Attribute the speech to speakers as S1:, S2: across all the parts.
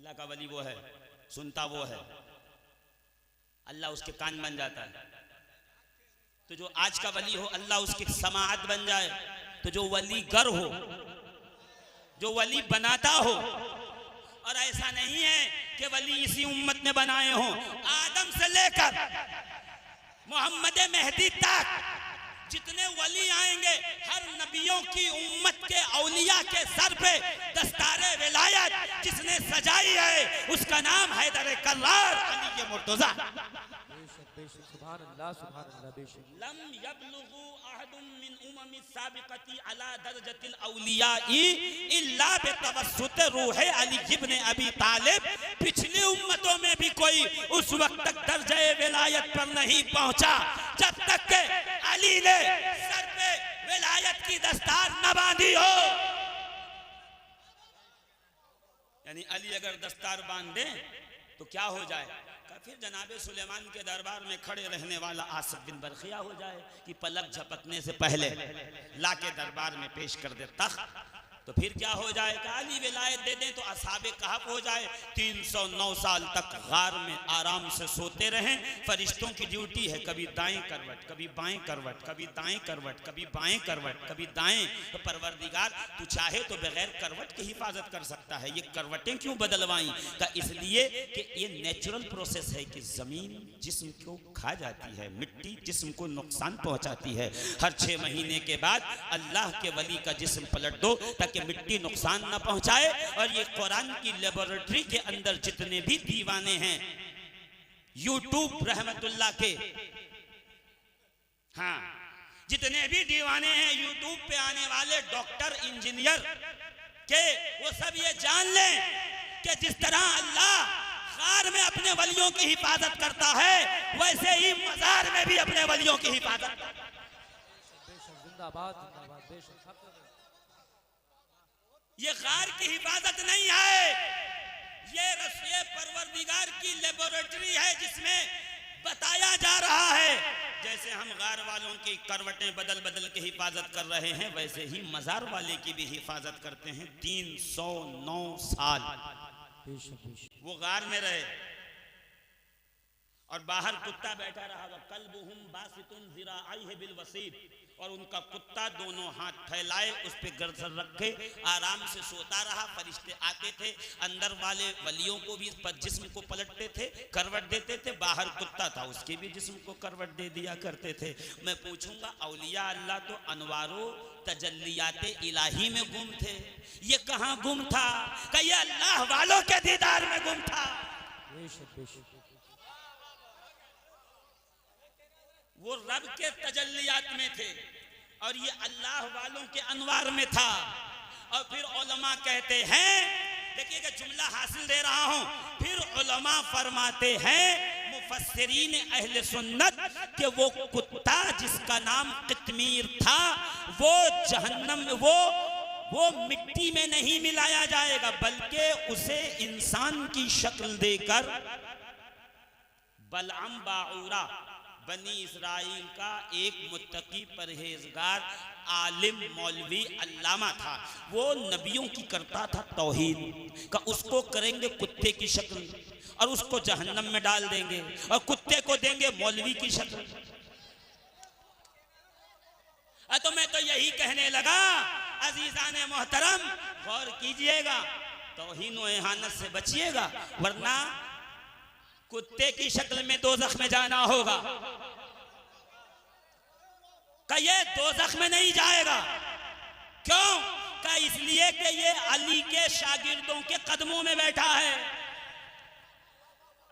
S1: अल्लाह का वली वो है, सुनता वो है, अल्लाह उसके कान बन जाता है। तो जो आज का वली हो अल्लाह उसकी समाअत बन जाए। तो जो वली गर हो, जो वली बनाता हो, और ऐसा नहीं है कि वली इसी उम्मत ने बनाए हों, आदम से लेकर मोहम्मद मेहदी तक जितने वली आएंगे, हर नबियों की उम्मत के औलिया के सर पे दस्तारे विलायत जिसने सजाई है उसका नाम हैदर कर्रार अली मुर्तजा।
S2: सुभान अल्लाह, सुभान अल्लाह। बेशक
S1: लम यबलुगु अहदुम मिन उम्मि साबिक़ती अला दरजतिल औलियाई इल्ला बितवस्सुत रूह अली इब्न अबी तालिब। पिछली उम्मतों में भी कोई उस वक्त तक दर्जे विलायत पर नहीं पहुंचा जब तक के अली ने सर पे विलायत की दस्तार न बांधी हो। यानी अली अगर दस्तार बांध दे तो क्या हो जाए? फिर जनाबे सुलेमान के दरबार में खड़े रहने वाला आसिफ बिन बरखिया हो जाए कि पलक झपकने से पहले लाके दरबार में पेश कर दे तख्त। तो फिर क्या हो जाएगा? अली विलायत दे दें तो असहाबे कहफ हो जाए। 309 साल तक गार में आराम से सोते रहें। फरिश्तों की ड्यूटी है कभी दाएं करवट, कभी बाएं करवट, कभी दाएं करवट, कभी बाएं करवट, कभी दाएं। तो परवरदिगार तू चाहे तो बगैर करवट की हिफाजत कर सकता है, ये करवटें क्यों बदलवाई? का इसलिए कि ये नेचुरल प्रोसेस है कि जमीन जिस्म को खा जाती है, मिट्टी जिस्म को नुकसान पहुंचाती है। हर 6 महीने के बाद अल्लाह के वली का जिस्म पलट दो ताकि मिट्टी नुकसान न पहुंचाए। और ये कुरान की लेबोरेटरी के अंदर जितने भी दीवाने हैं, यूट्यूब रहमतुल्लाह के, हाँ, जितने भी दीवाने हैं यूट्यूब पे आने वाले डॉक्टर इंजीनियर के, वो सब ये जान लें कि जिस तरह अल्लाह गार में अपने वलियों की हिफाजत करता है वैसे ही मजार में भी अपने वलियों की हिफाजत करता है।
S2: जिंदाबाद, जिंदाबाद। बेशक
S1: ये गार की हिफाजत नहीं है, ये परवरदिगार की लेबोरेटरी है जिसमें बताया जा रहा है। जैसे हम गार वालों की करवटें बदल बदल के हिफाजत कर रहे हैं, वैसे ही मजार वाले की भी हिफाजत करते हैं। 309 साल वो गार में रहे और बाहर कुत्ता बैठा रहा। कल्बुहुम बासितुन ज़िराअैहि बिल वसीद, और उनका कुत्ता दोनों हाथ फैलाए उस पे गर्दन रखे आराम से सोता रहा। फरिश्ते आते थे, अंदर वाले वलियों को भी जिस्म को पलटते थे, करवट देते थे। बाहर कुत्ता था, उसके भी जिस्म को करवट दे दिया करते थे। मैं पूछूंगा, औलिया अल्लाह तो अनवारो तजल्लियाते इलाही में गुम थे, ये कहाँ गुम था? क्या ये अल्लाह वालों के दीदार में गुम था? वो रब के तजल्लियात में थे और ये अल्लाह वालों के अनवार में था। और फिर उलमा कहते हैं, देखिएगा जुमला हासिल दे रहा हूं, फिर उलमा फरमाते हैं मुफस्सिरीन अहले सुन्नत कि वो कुत्ता जिसका नाम कितमीर था वो जहन्नम में वो मिट्टी में नहीं मिलाया जाएगा, बल्कि उसे इंसान की शक्ल देकर बलअम बाऊरा बनी इसराइल का एक मुत्तकी परहेजगार आलिम मौलवी अल्लामा था। वो नबियों की करता था तौहीद का, उसको करेंगे कुत्ते की शक्ल और उसको जहन्नम में डाल देंगे और कुत्ते को देंगे मौलवी की शक्ल। तो मैं तो यही कहने लगा, अजीजाने मोहतरम गौर कीजिएगा, तौहीन व इहानत से बचिएगा, वरना कुत्ते की शक्ल में दोज़ख में जाना होगा। का ये दोज़ख में नहीं जाएगा, क्यों? का इसलिए कि ये अली के शागिर्दों के कदमों में बैठा है।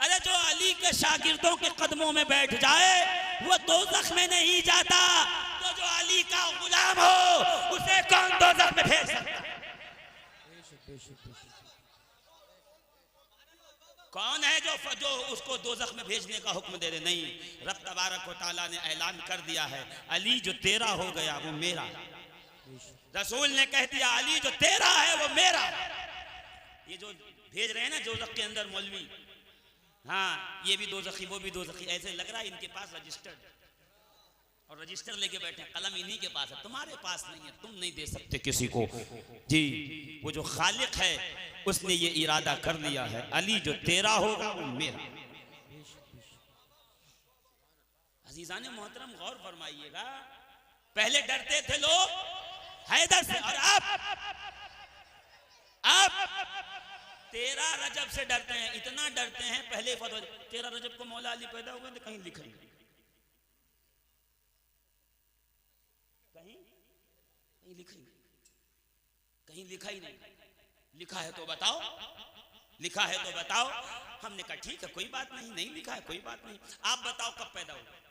S1: अरे जो अली के शागिर्दों के कदमों में बैठ जाए वो दोज़ख में नहीं जाता, तो जो अली का गुलाम हो उसे कौन दोज़ख में भेज सकता? कौन है जो उसको दोज़ख में भेजने का हुक्म दे दे? नहीं, रब तबारक व तआला ने ऐलान कर दिया है, अली जो तेरा हो गया वो मेरा। रसूल ने कह दिया, अली जो तेरा है वो मेरा। ये जो भेज रहे हैं ना दोज़ख के अंदर मौलवी, हाँ, ये भी दोज़खी वो भी दोज़खी, ऐसे लग रहा है इनके पास रजिस्टर्ड। और रजिस्टर लेके बैठे हैं, कलम इन्हीं के पास है, तुम्हारे पास नहीं है, तुम नहीं दे सकते किसी को। जी वो जो खालिक है उसने ये इरादा कर लिया है, अली जो तेरा होगा वो मेरा। अजीजान मोहतरम गौर फरमाइएगा, पहले डरते थे लोग हैदर से, और अब 13 रजब से डरते हैं। इतना डरते हैं, पहले 13 रजब को मौला अली पैदा हुए थे, कहीं लिखा ही नहीं, कहीं लिखा ही नहीं, कहीं लिखा ही नहीं। लिखा है तो बताओ, लिखा है तो बताओ। हमने कहा ठीक है कोई बात नहीं, नहीं लिखा है कोई बात नहीं, आप बताओ कब पैदा हुआ।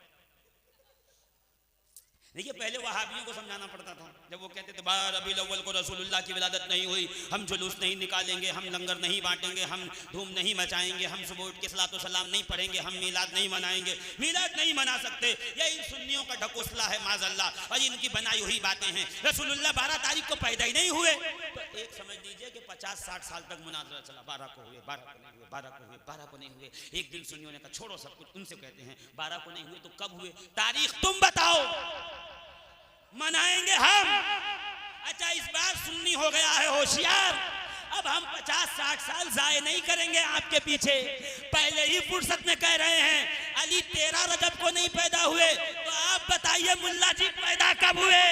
S1: देखिए पहले वहाबियों को समझाना पड़ता था, जब वो कहते थे 12 रबीउल अव्वल को रसूलुल्लाह की विलादत नहीं हुई, हम जुलूस नहीं निकालेंगे, हम लंगर नहीं बांटेंगे, हम धूम नहीं मचाएंगे, हम सुबह उठ के सलातो सलाम नहीं पढ़ेंगे, हम मीलाद नहीं मनाएंगे। मीलाद नहीं मना सकते, ये इन सुन्नियों का ढकोसला है माज़अल्लाह, और इनकी बनाई हुई बातें हैं। रसूलुल्लाह 12 तारीख को पैदा ही नहीं हुए, तो एक समझ लीजिए कि 50-60 साल तक मुनाज़रा चला, 12 को हुए, 12 को नहीं हुए, 12 को हुए, 12 को नहीं हुए। एक दिन सुन्नियों ने कहा छोड़ो सब कुछ, उनसे कहते हैं 12 को नहीं हुए तो कब हुए, तारीख तुम बताओ, मनाएंगे हम। अच्छा इस बार सुन्नी हो गया है होशियार, अब हम 50-60 साल जाए नहीं करेंगे आपके पीछे। पहले ही फुर्सत में कह रहे हैं अली 13 रजब को नहीं पैदा हुए, तो आप बताइए मुल्ला जी पैदा कब हुए।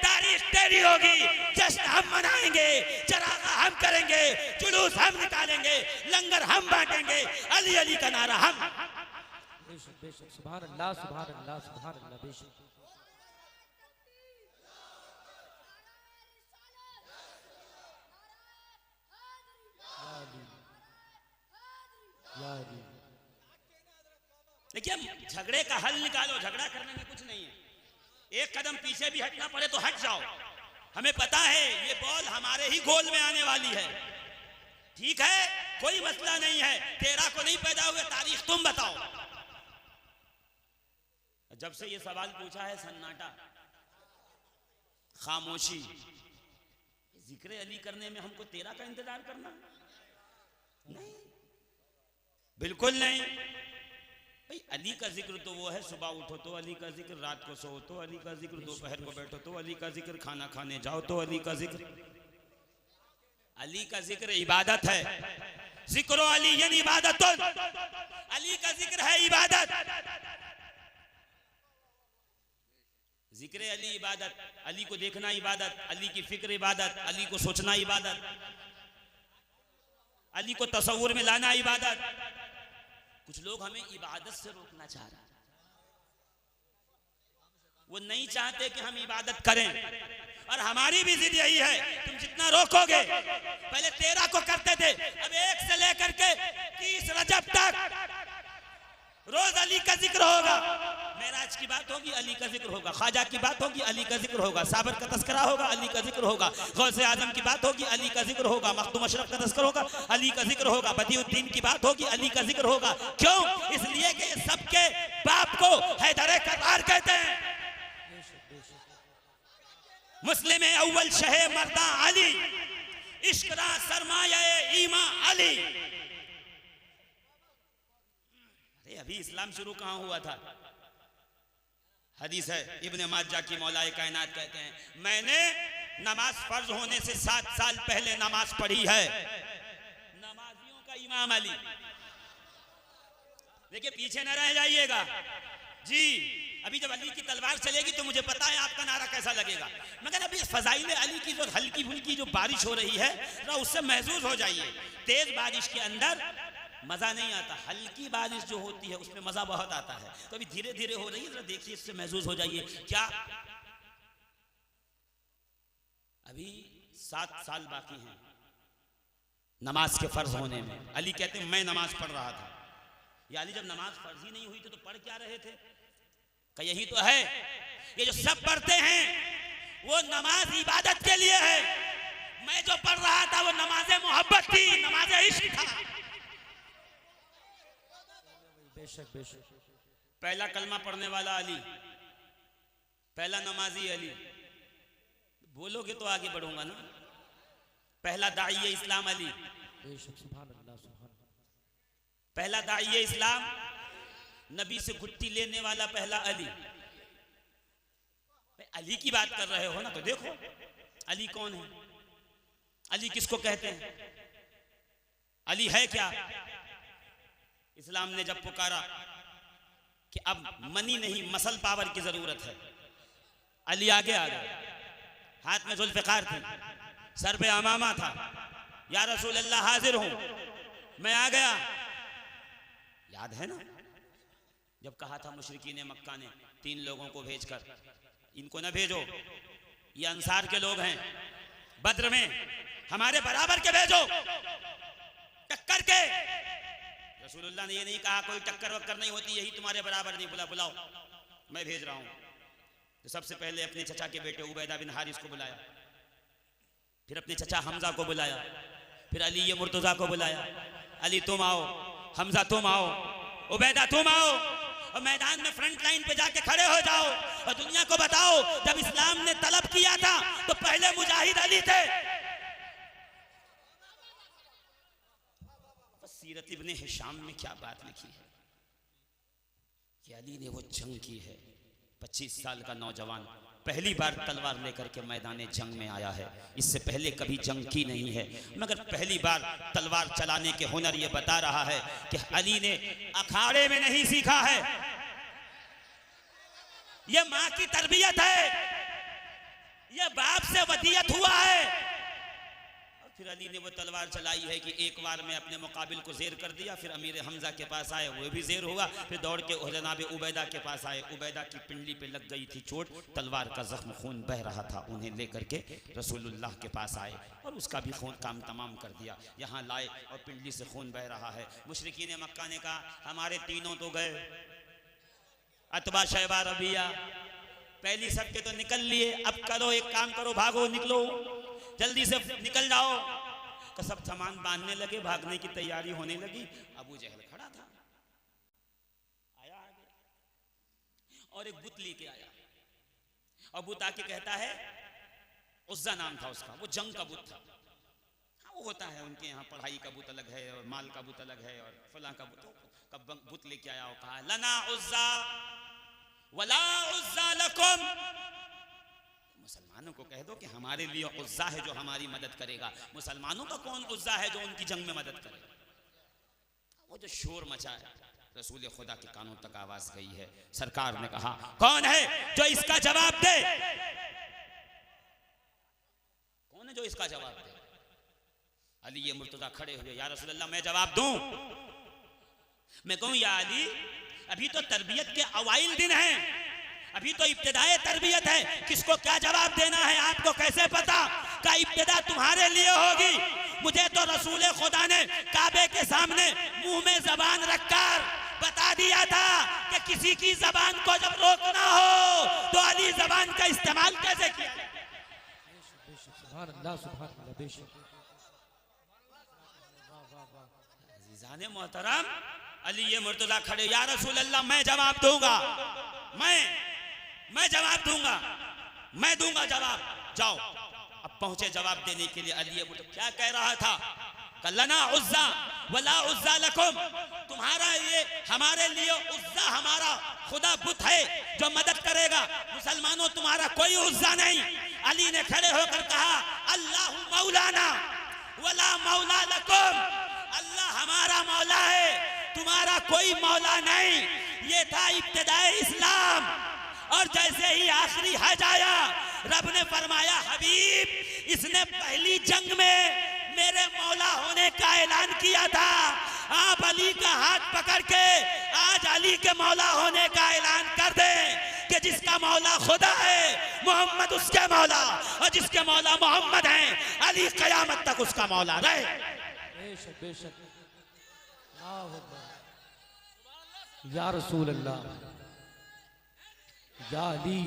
S1: तारीख तेरी होगी, जश्न हम मनाएंगे, चरागा हम करेंगे, जुलूस हम निकालेंगे, लंगर हम बांटेंगे, अली अली का नारा हम।
S2: बेशक बेशक, सुभान अल्लाह सुभान अल्लाह सुभान अल्लाह। बेशक
S1: देखिए झगड़े का हल निकालो, झगड़ा करने में कुछ नहीं है, एक कदम पीछे भी हटना पड़े तो हट जाओ। हमें पता है ये बॉल हमारे ही गोल में आने वाली है, ठीक है कोई मसला नहीं है। 13 को नहीं पैदा हुए, तारीख तुम बताओ। जब से ये सवाल पूछा है सन्नाटा, खामोशी। जिक्र अली करने में हमको 13 का इंतजार करना नहीं, बिल्कुल नहीं। भाई अली का जिक्र तो वो है सुबह उठो तो अली का जिक्र, रात को सो तो अली का जिक्र, दोपहर को बैठो तो अली का जिक्र, खाना खाने जाओ तो अली का जिक्र। अली का जिक्र इबादत है, जिक्रो अली यानी इबादत, अली का जिक्र है इबादत। जिक्र अली इबादत, अली को देखना इबादत, अली की फिक्र इबादत, अली को सोचना इबादत, अली को तसव्वुर में लाना इबादत। कुछ लोग हमें इबादत से रोकना चाह रहे हैं, वो नहीं चाहते कि हम इबादत करें, और हमारी भी जिद यही है, तुम जितना रोकोगे, पहले 13 को करते थे, अब 1 से लेकर के 30 रजब तक रोज अली का जिक्र होगा। मेराज की बात होगी अली का जिक्र होगा, ख्वाजा की बात होगी अली का जिक्र होगा, साबर का तस्करा होगा अली का जिक्र होगा, गौसे आजम की बात होगी अली का जिक्र होगा, मखदूम अशरफ का तस्करा होगा अली का जिक्र होगा, बदियुद्दीन की बात होगी अली का जिक्र होगा। क्यों? इसलिए कि सबके बाप को हैदर करार कहते हैं। मुस्लिम अव्वल शहे मर्दा अली, इश्करा सरमाया ईमा अली। अभी इस्लाम शुरू कहां हुआ था? हदीस है इब्ने माजा की, मौलाए कायनात कहते हैं मैंने नमाज फर्ज होने से 7 साल पहले नमाज पढ़ी है, नमाजियों का इमाम अली। देखिए पीछे न रह जाइएगा जी, अभी जब अली की तलवार चलेगी तो मुझे पता है आपका नारा कैसा लगेगा, मगर अभी फजाइल अली की जो हल्की फुल्की जो बारिश हो रही है ना, उससे महसूस हो जाइए। तेज बारिश के अंदर मजा नहीं आता, हल्की बारिश जो होती है उसमें मजा बहुत आता है। तो अभी धीरे धीरे हो रही है, जरा देखिए, इससे महसूस हो जाइए। क्या अभी 7 साल बाकी हैं नमाज के फर्ज होने में। अली कहते हैं मैं नमाज पढ़ रहा था, या अली जब नमाज फर्ज ही नहीं हुई थी तो पढ़ क्या रहे थे? क्या यही तो है, ये जो सब पढ़ते हैं वो नमाज इबादत के लिए है। मैं जो पढ़ रहा था वो नमाज मोहब्बत थी, नमाज इश्क था।
S2: बेशक बेशक।
S1: पहला कलमा पढ़ने वाला अली, पहला नमाजी अली। बोलोगे तो आगे बढ़ूंगा ना। पहला दाई इस्लाम अली,
S2: बेशक सुभान अल्लाह सुभान अल्लाह।
S1: पहला दाई इस्लाम, नबी से गुत्ती लेने वाला पहला अली। अली की बात कर रहे हो ना, तो देखो अली कौन है, अली किसको कहते हैं, अली है क्या। इस्लाम ने जब पुकारा कि अब मनी नहीं मसल पावर की जरूरत है, अली आगे आ गया, हाथ में जुल्फ़िकार थी, सर पे अमामा था, या रसूल अल्लाह हाजिर हूं, मैं आ गया। याद है ना जब कहा था मुशरिकीन मक्का ने 3 लोगों को भेजकर, इनको ना भेजो, ये अंसार के लोग हैं, बद्र में हमारे बराबर के भेजो, टक्कर के। रसूलुल्लाह ने ये नहीं कहा कोई टक्कर वक्कर नहीं होती, यही तुम्हारे बराबर नहीं, बुलाओ मैं भेज रहा हूं। तो सबसे पहले अपने चचा के बेटे उबैदा बिन हारिस को बुलाया, फिर अपने चचा हमजा को बुलाया, फिर अली ये मुर्तजा को बुलाया, अली तुम आओ, हमजा तुम आओ, उबैदा तुम आओ, और मैदान में फ्रंट लाइन पे जाके खड़े हो जाओ और दुनिया को बताओ जब इस्लाम ने तलब किया था तो पहले मुजाहिद अली थे। सीरत इब्ने हिशाम में क्या बात लिखी है कि अली ने वो जंग की है, 25 साल का नौजवान पहली बार तलवार लेकर के मैदान जंग में आया है, इससे पहले कभी जंग की नहीं है, मगर पहली बार तलवार चलाने के हुनर ये बता रहा है कि अली ने अखाड़े में नहीं सीखा है, ये मां की तरबियत है, ये बाप से वदियत हुआ है। और फिर अली ने वो तलवार चलाई है कि एक बार में अपने मुकाबिल को ज़ेर कर दिया, फिर अमीर हमजा के पास आए, वो भी ज़ेर हुआ, फिर दौड़ के जनाब उबैदा के पास आए, उबैदा की पिंडली पे लग गई थी चोट, तलवार का जख्म खून बह रहा था, उन्हें लेकर के रसूलुल्लाह के पास आए और उसका भी खून काम तमाम कर दिया, यहाँ लाए और पिंडली से खून बह रहा है। मुशरिकीन मक्का ने कहा हमारे तीनों तो गए, अतबा शैबा रबिया पहली सब के तो निकल लिए, अब करो एक काम करो, भागो निकलो जल्दी से निकल जाओ। तो सब सामान बांधने लगे, भागने की तैयारी होने लगी। अबू जहल खड़ा था, आया आगे और एक बुत लेके आया, और बुत आके कहता है, उज़्ज़ा नाम था उसका, वो जंग का बुत था। हाँ वो होता है उनके यहाँ, पढ़ाई का बुत अलग है और माल का बुत अलग है और फलां का बुत। कब बुत लेके आया और कहा लना उज़्ज़ा वला उज़्ज़ा लकुम, मुसलमानों को कह दो कि हमारे लिए उज़्ज़ा है जो हमारी मदद करेगा, मुसलमानों का कौन उज़्ज़ा है जो उनकी जंग में मदद करेगा। वो जो शोर मचा है, रसूल खुदा के कानों तक आवाज गई है, सरकार ने कहा कौन है जो इसका जवाब दे, कौन है जो इसका जवाब दे। अली ये मुर्तजा खड़े हुए, या रसूल अल्लाह मैं जवाब दूं, मैं कहूं या अली अभी तो तरबियत के अवाइल दिन हैं, अभी तो इब्तिदाए तरबियत है, किसको क्या जवाब देना है आपको कैसे पता, का इब्तिदा तुम्हारे लिए होगी। मुझे तो रसूल खुदा ने काबे के सामने मुंह में जबान रखकर बता दिया था कि किसी की जबान को जब रोकना हो तो अली जबान का इस्तेमाल कैसे किया। अज़ीज़ाने मोहतरम, अली ये मुर्तज़ा खड़े, या रसूल अल्लाह मैं जवाब दूंगा, मैं जवाब दूंगा, मैं दूंगा जवाब, जाओ। अब पहुंचे जवाब देने के लिए। अली ये क्या कह रहा था, लना उज़्ज़ा वला उज़्ज़ा लकुम, तुम्हारा ये हमारे लिए उज़्ज़ा हमारा खुदा बुत है जो मदद करेगा, मुसलमानों तुम्हारा कोई उज़्ज़ा नहीं। अली ने खड़े होकर कहा अल्लाहु मौलाना वला मौला लकुम, अल्लाह हमारा मौला है, तुम्हारा कोई मौला नहीं। ये था इब्तिदाए इस्लाम। और जैसे ही आखिरी हज आया, रब ने फरमाया हबीब इसने पहली जंग में मेरे मौला होने का ऐलान किया था, आप अली का हाथ पकड़ के आज अली के मौला होने का ऐलान कर दे कि जिसका मौला खुदा है मोहम्मद उसके मौला, और जिसके मौला मोहम्मद हैं अली कयामत तक उसका मौला रहे।
S2: बेशक बेशक, या रसूल अल्लाह, या अली।